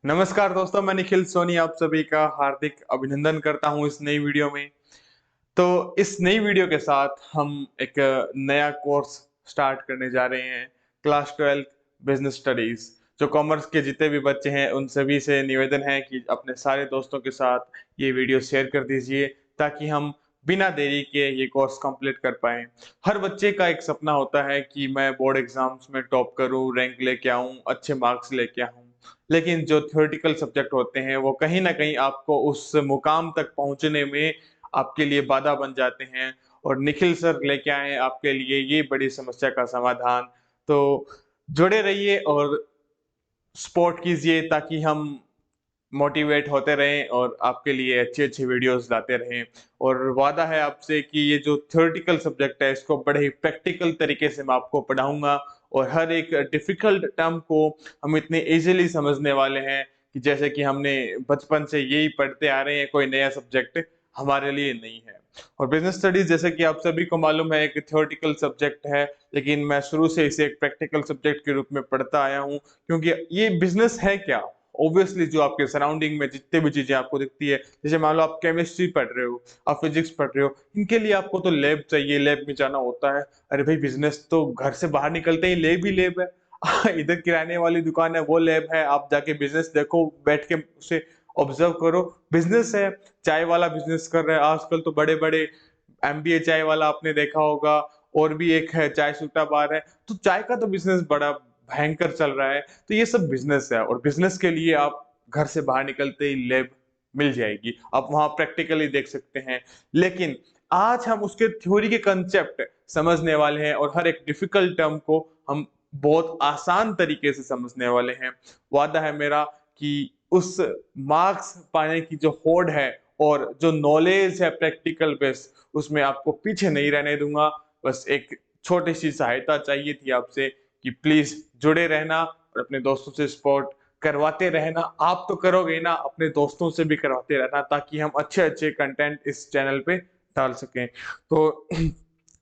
नमस्कार दोस्तों, मैं निखिल सोनी आप सभी का हार्दिक अभिनंदन करता हूँ इस नई वीडियो में। तो इस नई वीडियो के साथ हम एक नया कोर्स स्टार्ट करने जा रहे हैं, क्लास 12 बिज़नेस स्टडीज़। जो कॉमर्स के जितने भी बच्चे हैं, उन सभी से निवेदन है कि अपने सारे दोस्तों के साथ ये वीडियो शेयर कर दीजिए, ताकि हम बिना देरी के ये कोर्स कंप्लीट कर पाएँ। हर बच्चे का एक सपना होता है कि मैं बोर्ड एग्ज़ाम्स में टॉप करूँ, रैंक लेके आऊँ, अच्छे मार्क्स लेके आऊँ। लेकिन जो थ्योरेटिकल सब्जेक्ट होते हैं, वो कहीं न कहीं आपको उस मुकाम तक पहुँचने में आपके लिए बाधा बन जाते हैं और निखिल सर लेके आए हैं आपके लिए ये बड़ी समस्या का समाधान। तो जुड़े रहिए और सपोर्ट कीजिए, ताकि हम मोटिवेट होते रहें और आपके लिए अच्छी-अच्छी वीडियोज़ लाते रहें। और वादा है आपसे कि ये जो थ्योरेटिकल सब्जेक्ट है, इसको बड़े ही प्रैक्टिकल तरीके से मैं आपको पढ़ाऊँगा और हर एक डिफ़िकल्ट टर्म को हम इतने ईज़िली समझने वाले हैं कि जैसे कि हमने बचपन से यही पढ़ते आ रहे हैं, कोई नया सब्जेक्ट हमारे लिए नहीं है। और बिज़नेस स्टडीज़ जैसे कि आप सभी को मालूम है, एक थ्योरेटिकल सब्जेक्ट है, लेकिन मैं शुरू से इसे एक प्रैक्टिकल सब्जेक्ट के रूप में पढ़ता आया हूँ, क्योंकि ये बिज़नेस है क्या? ऑब्वियसली जो आपके सराउंडिंग में जितनी भी चीज़ें आपको दिखती है, जैसे मान लो आप केमिस्ट्री पढ़ रहे हो, आप फिज़िक्स पढ़ रहे हो, इनके लिए आपको तो लैब चाहिए, लैब में जाना होता है। अरे भाई, बिज़नेस तो घर से बाहर निकलते ही लैब ही लैब है। इधर किराने वाली दुकान है, वो लैब है, आप जाके बिज़नेस देखो, बैठ के उसे ऑब्ज़र्व करो, बिज़नेस है। चाय वाला बिज़नेस कर रहा है, आजकल तो बड़े-बड़े एमबीए चाय वाला आपने देखा होगा, और भी एक है चाय सूट्टा बार है, तो चाय का तो बिज़नेस बड़ा भयंकर चल रहा है। तो ये सब बिज़नेस है और बिज़नेस के लिए आप घर से बाहर निकलते ही लैब मिल जाएगी। आप वहाँ प्रैक्टिकली देख सकते हैं। लेकिन आज हम उसके थ्योरी के कांसेप्ट समझने वाले हैं और हर एक डिफ़िकल्ट टर्म को हम बहुत आसान तरीके से समझने वाले हैं। वादा है मेरा कि उस मार्क्स पाने की जो होड़ है और जो नॉलेज है प्रैक्टिकल बेस्ड, उसमें आपको पीछे नहीं रहने दूँगा। बस एक छोटी-सी सहायता चाहिए थी आपसे कि प्लीज़ जुड़े रहना और अपने दोस्तों से सपोर्ट करवाते रहना। आप तो करोगे ही ना, अपने दोस्तों से भी करवाते रहना, ताकि हम अच्छे-अच्छे कंटेंट इस चैनल पे डाल सकें। तो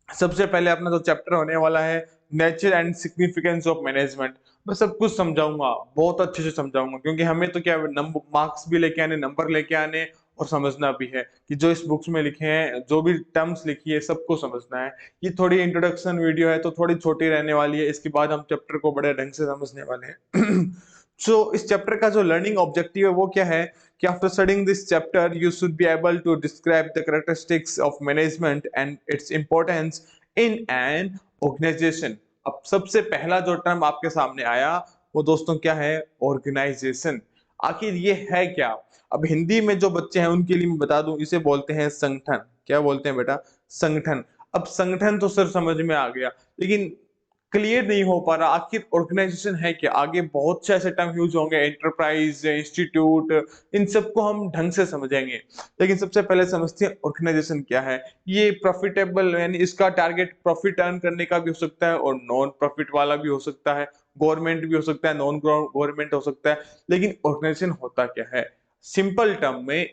सबसे पहले अपना जो चैप्टर होने वाला है, nature and significance of management. मैं सब कुछ समझाऊँगा, बहुत अच्छे से समझाऊँगा, क्योंकि हमें तो क्या नंब मार्क्स भी लेके आने, नंबर लेके आने और समझना भी है कि जो इस बुक्स में लिखे हैं, जो भी टर्म्स लिखी है, सबको समझना है। ये थोड़ी इंट्रोडक्शन वीडियो है, तो थोड़ी छोटी रहने वाली है, इसके बाद हम चैप्टर को बड़े ढंग से समझने वाले हैं। सो इस चैप्टर का जो लर्निंग ऑब्जेक्टिव है वो क्या है कि after studying this chapter you should be able to describe the characteristics of management and its importance in an organisation. अब सबसे पहला जो टर्म आपके सामने आया, वो दोस्तों क्या है? ऑर्गेनाइजेशन। आखिर ये है क्या? अब हिंदी में जो बच्चे हैं उनके लिए मैं बता दूं, इसे बोलते हैं संगठन। क्या बोलते हैं बेटा? संगठन। अब संगठन तो सर समझ में आ गया, लेकिन क्लियर नहीं हो पा रहा आखिर ऑर्गेनाइजेशन है क्या? आगे बहुत से ऐसे टर्म यूज़ होंगे, एंटरप्राइज़, इंस्टीट्यूट, इन सबको हम ढंग से समझेंगे। लेकिन सबसे पहले समझते हैं ऑर्गेनाइजेशन क्या है? ये प्रॉफिटेबल, यानी इसका टारगेट प्रॉफिट अर्न करने का भी हो सकता है और नॉन प्रॉफिट वाला भी हो सकता है, गवर्नमेंट भी हो सकता है, नॉन गवर्नमेंट हो सकता है। लेकिन ऑर्गेनाइजेशन होता क्या है? सिंपल टर्म में,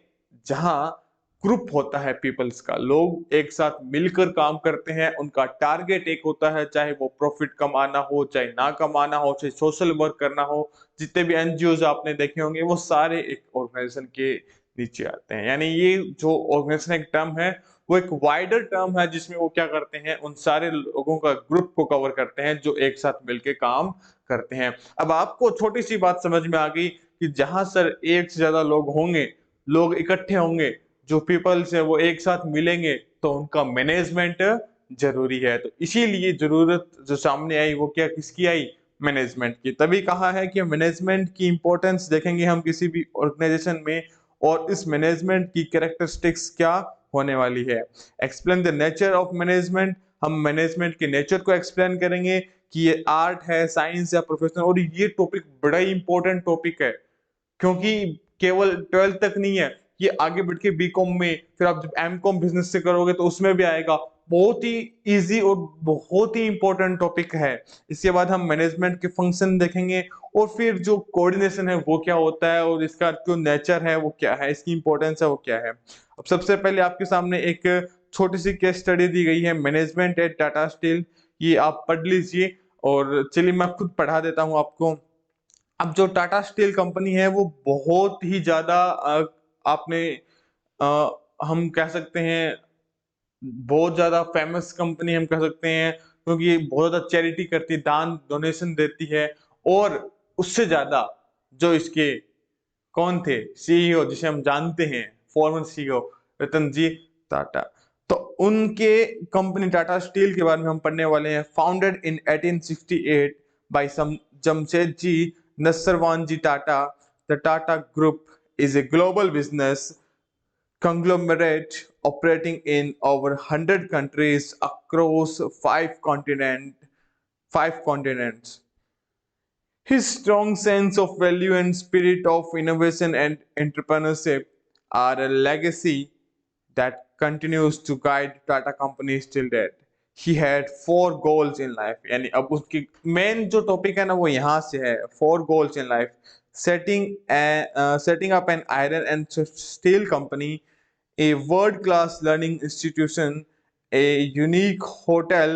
जहाँ ग्रुप होता है पीपल्स का, लोग एक साथ मिलकर काम करते हैं, उनका टारगेट एक होता है, चाहे वो प्रॉफिट कमाना हो, चाहे ना कमाना हो, चाहे सोशल वर्क करना हो। जितने भी एनजीओज आपने देखे होंगे, वो सारे एक ऑर्गेनाइजेशन के नीचे आते हैं। यानी ये जो ऑर्गेनाइजेशन एक टर्म है, वो एक वाइडर टर्म है, जिसमें वो क्या करते हैं, उन सारे लोगों का ग्रुप को कवर करते हैं जो एक साथ मिलके काम करते हैं। अब आपको छोटी सी बात समझ में आ गई कि जहां सर एक से ज्यादा लोग होंगे, लोग इकट्ठे होंगे, जो पीपल्स है वो एक साथ मिलेंगे, तो उनका मैनेजमेंट ज़रूरी है। तो इसीलिए ज़रूरत जो सामने आई, वो क्या किसकी आई? मैनेजमेंट की। तभी कहा है कि मैनेजमेंट की इम्पोर्टेंस देखेंगे हम किसी भी ऑर्गेनाइजेशन में, और इस मैनेजमेंट की कैरेक्टरिस्टिक्स क्या होने वाली है। Explain the nature of management. हम मैनेजमेंट के नेचर को एक्सप्लेन करेंगे कि ये आर्ट है, साइंस या प्रोफेशन। और ये टॉपिक बड़ा ही इंपॉर्टेंट टॉपिक है, क्योंकि केवल 12th तक नहीं है, ये आगे बढ़ के बीकॉम में, फिर आप जब एमकॉम बिजनेस से करोगे तो उसमें भी आएगा। बहुत ही इजी और बहुत ही इंपॉर्टेंट टॉपिक है। इसके बाद हम मैनेजमेंट के फंक्शन देखेंगे, और फिर जो कोऑर्डिनेशन है वो क्या होता है, और इसका जो नेचर है वो क्या है, इसकी इंपॉर्टेंस है वो क्या है। अब सबसे पहले आपके सामने एक छोटी सी केस स्टडी दी गई है, मैनेजमेंट एट टाटा स्टील। ये आप पढ़ लीजिए, और चलिए मैं खुद पढ़ा देता हूँ आपको। अब जो टाटा स्टील कंपनी है वो बहुत ही ज़्यादा आपने अ, हम कह सकते हैं बहुत ज़्यादा फेमस कंपनी हम कह सकते हैं, क्योंकि ये बहुत ज़्यादा चैरिटी करती है, दान डोनेशन देती है। और उससे ज़्यादा जो इसके कौन थे सीईओ जिसे हम जानते हैं, फॉर्मर सीईओ रतन जी टाटा। तो उनके कंपनी टाटा स्टील के बारे में हम पढ़ने वाले हैं। Founded in 1868 by some Jamsetji Nusserwanji Tata, the Tata group is a global business conglomerate operating in over 100 countries across five continents. His strong sense of value and spirit of innovation and entrepreneurship are a legacy that continues to guide Tata companies till date. He had four goals in life. यानी अब उसकी main जो topic है ना वो यहाँ से है, four goals in life. Setting up an iron and steel company, a world-class learning institution, a unique hotel,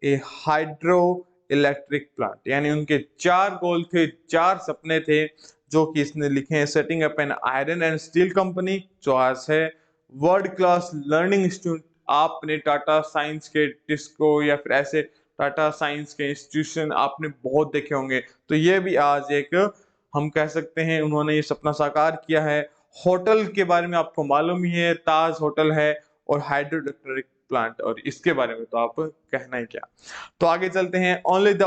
a hydroelectric plant। यानी उनके चार गोल थे, चार सपने थे जो कि इसने लिखे हैं। Setting up an iron and steel company जो आज है, वर्ल्ड क्लास लर्निंग इंस्टीट्यूट। आपने टाटा साइंस के डिस्को या फिर ऐसे टाटा साइंस के इंस्टीट्यूशन आपने बहुत देखे होंगे, तो ये भी आज एक हम कह सकते हैं उन्होंने ये सपना साकार किया है। होटल के बारे में आपको मालूम ही है, ताज होटल है और हाइड्रो इलेक्ट्रिक प्लांट, और इसके बारे में तो आप कहना ही क्या। तो आगे चलते हैं। Only the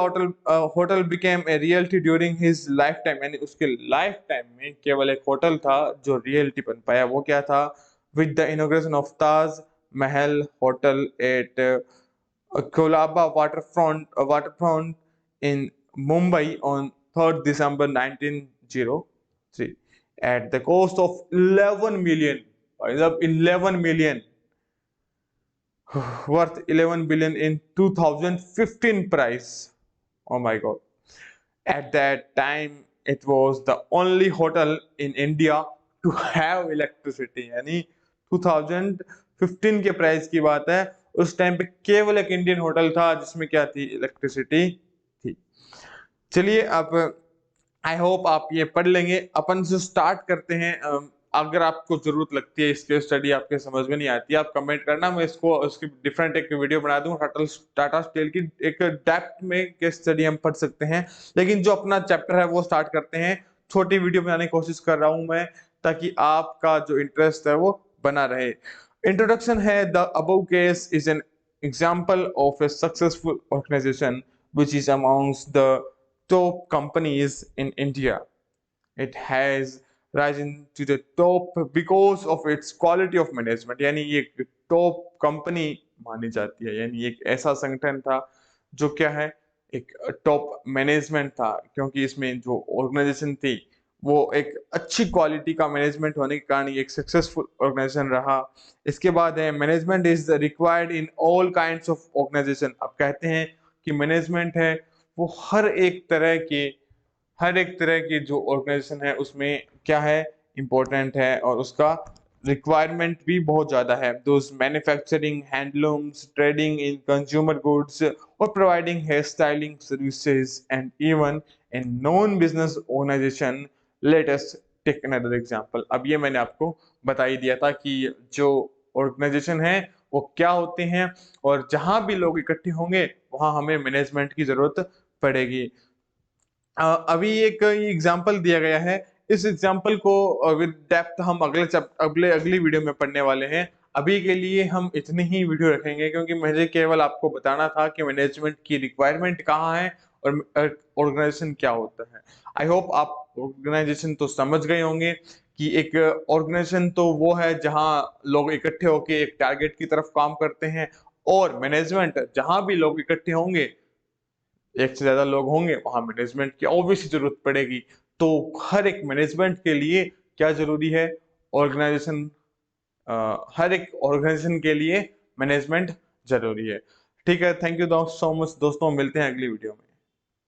hotel became a reality during his life time. यानी उसके लाइफ टाइम में केवल एक होटल था जो रियलिटी बन पाया, वो क्या था? With the inauguration of Taj Mahal hotel eight Colaba waterfront in Mumbai on 3rd December 1903 at the cost of 11 million, 11 million, worth 11 billion in 2015 price. Oh my god. At that time, it was the only hotel in India to have electricity। यानी 2015 के price की बात है, उस time पे केवल एक Indian hotel था जिसमें क्या थी? इलेक्ट्रिसिटी थी। चलिए अब आई होप आप ये पढ़ लेंगे। अपन जो स्टार्ट करते हैं, अगर आपको जरूरत लगती है इसके स्टडी आपके समझ में नहीं आती है, आप कमेंट करना, मैं इसको उसकी डिफरेंट एक वीडियो बना दूंगा। टाटा स्टील की एक डेप्थ में केस स्टडी हम पढ़ सकते हैं, लेकिन जो अपना चैप्टर है वो स्टार्ट करते हैं। छोटी वीडियो बनाने की कोशिश कर रहा हूं मैं, ताकि आपका जो इंटरेस्ट है वो बना रहे। इंट्रोडक्शन है। The above case is an example of a successful organisation which is amongst the top companies in India. It has risen to the top because of its quality of management। यानी ये top company मानी जाती है, यानी एक ऐसा संगठन था जो क्या है, एक टॉप मैनेजमेंट था, क्योंकि इसमें जो ऑर्गेनाइजेशन थी वो एक अच्छी क्वालिटी का मैनेजमेंट होने के कारण ये एक सक्सेसफुल ऑर्गेनाइजेशन रहा। इसके बाद है management is required in all kinds of organisation. अब कहते हैं कि मैनेजमेंट है वो हर एक तरह की जो ऑर्गेनाइजेशन है उसमें क्या है, इंपॉर्टेंट है, और उसका रिक्वायरमेंट भी बहुत ज्यादा है। Those manufacturing, handlooms, trading in consumer goods और providing hair styling services and even a non business organisation. Let us take another example. अब ये मैंने आपको बता ही दिया था कि जो ऑर्गेनाइजेशन है वो क्या होते हैं, और जहां भी लोग इकट्ठे होंगे वहां हमें मैनेजमेंट की जरूरत पड़ेगी। अभी एक एग्जांपल दिया गया है, इस एग्जांपल को विद डेप्थ हम अगली वीडियो में पढ़ने वाले हैं। अभी के लिए हम इतनी ही वीडियो रखेंगे, क्योंकि मुझे केवल आपको बताना था कि मैनेजमेंट की रिक्वायरमेंट कहाँ है और ऑर्गेनाइजेशन क्या होता है। आई होप आप ऑर्गेनाइजेशन तो समझ गए होंगे कि एक ऑर्गेनाइजेशन तो वो है जहां लोग इकट्ठे होकर एक टारगेट की तरफ काम करते हैं, और मैनेजमेंट जहां भी लोग इकट्ठे होंगे, एक से ज्यादा लोग होंगे, वहां मैनेजमेंट की ऑब्वियसली जरूरत पड़ेगी। तो हर एक मैनेजमेंट के लिए क्या जरूरी है? ऑर्गेनाइजेशन। हर एक ऑर्गेनाइजेशन के लिए मैनेजमेंट जरूरी है। ठीक है, थैंक यू सो मच दोस्तों, मिलते हैं अगली वीडियो में।